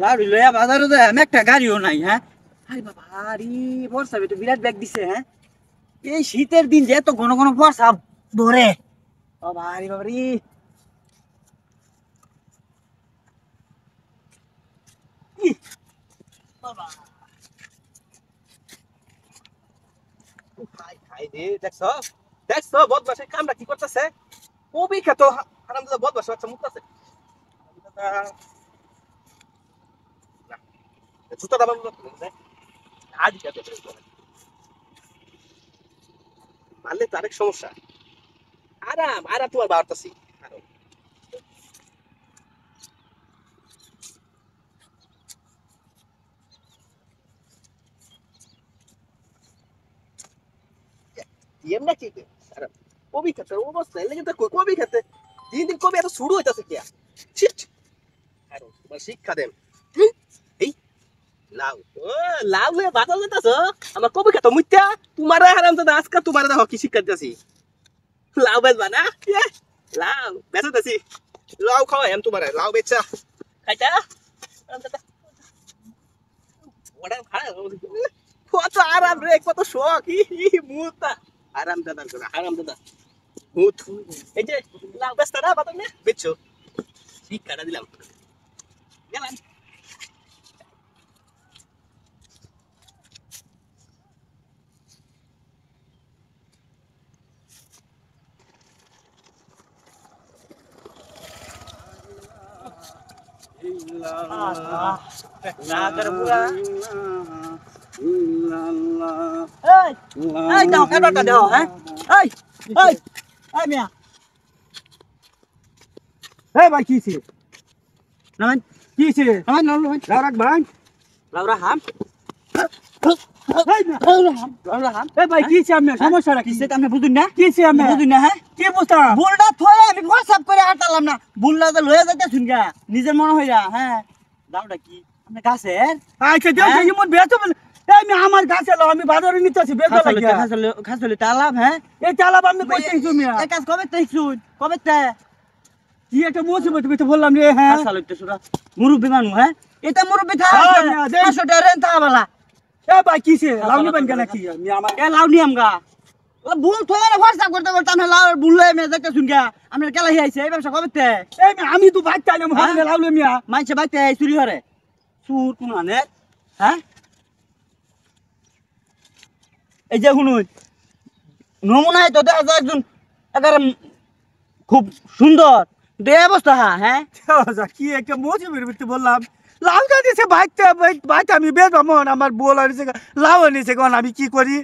লাড়ু লইয়া বাজারে যায় আমি একটা গাড়িও নাই হ্যাঁ আরে বাবা আরে বর্ষা বেটে বিরাট ব্যাগ দিছে হ্যাঁ এই শীতের দিন যে এত ঘন ঘন বর্ষা ধরে বাবা আরে বাবা রে ইহ, বাবা খাই খাই রে দেখছ দেখছ বদমাসের কামটা কি করতেছে কবি খেত হারামজাদা বদমাস বাচ্চা মুততেছে জুতা দাবা আজ মারলে তো আরেক সমস্যা আরাম আরাম তোমার বাড়তাছি এমনি কি আরাম কবি খেতে অবস্থা এলে কিন্তু কবি খেতে দিন দিন কবি এত শুরু হইতাছে কি ছিট আর তোমার শিক্ষা দেন এই লাউ ও লাউ লে বাজার যেতাছ আমার কবি খেতে মুইতা তোমার হারামজাদা আজকে তোমার দেখো কি শিক্ষা দিতাছি লাউ বেচবা না লাউ বেচতেছি লাউ খাওয়াই আমি তোমার লাউ বেচা খাইতা ওটা খারাপ কত আরাম রে কত শখ মুতা আরাম দাদা করে আরাম দাদা মুত এই যে লাউ বেচতা না বাবা না বেচছো শিক্ষাটা দিলাম গেলাম না করে পুরা এই এই দাও কাটা দাও হ্যাঁ এই এই এই মিয়া এই ভাই কিছে নামান কিছে নামান নামান লাউরাক ভাই লাউরা হাম এই না লাউরা হাম এই ভাই কিছে আমি সমস্যাটা কিসে আপনি বুঝুন না কিছে আমি বুঝুন না হ্যাঁ কি বুঝতা বুলটা থয়ে আমি হোয়াটসঅ্যাপ করে আটালাম না বুলটা তো লয়ে যাইতে শুনগা নিজের মনে হইরা হ্যাঁ দামটা কি আপনি গাছের আচ্ছা দেও যে মন বেতো এই আমি আমার কাছে লাও আমি বাজারে নিতেছি বেতো লাগিয়া খাসলে তালাব হ্যাঁ এই চালাব আমি কইতেছি তুমি এই কাজ কবে তাই শুন কবে তাই কি একটা মুসিবত আমি তো বললাম রে হ্যাঁ খাসলে তো সুরা মুরব্বি মানু হ্যাঁ এটা মুরব্বি থা হ্যাঁ, না, দে। 500 টাকা রেন্ট বালা এই ভাই কিছে লাউনি বান কেন কি আমি আমার এ লাউ নিয়াম গা বুল থয়ে হোয়াটসঅ্যাপ করতে করতে আমি লাউ বুললে মে দেখতে শুনগা আমরা কেলা হিয়াইছে এই ব্যবসা কবে তাই এই আমি তো ভাত চাই না হাতে লাউলে মিয়া মানছে বাইতে চুরি হরে সুর কোন আনে হ্যাঁ এই যে শুনুন নমুনায় তো দেখা যায় একজন একেবারে খুব সুন্দর দে অবস্থা হ্যাঁ যা কি একটা মুসিবতের ভিতরে বললাম লাউ দিছে ভাইতে ভাইতে আমি বেচবা মন আমার বল আনিছে লাউ আনিছে কোন আমি কি করি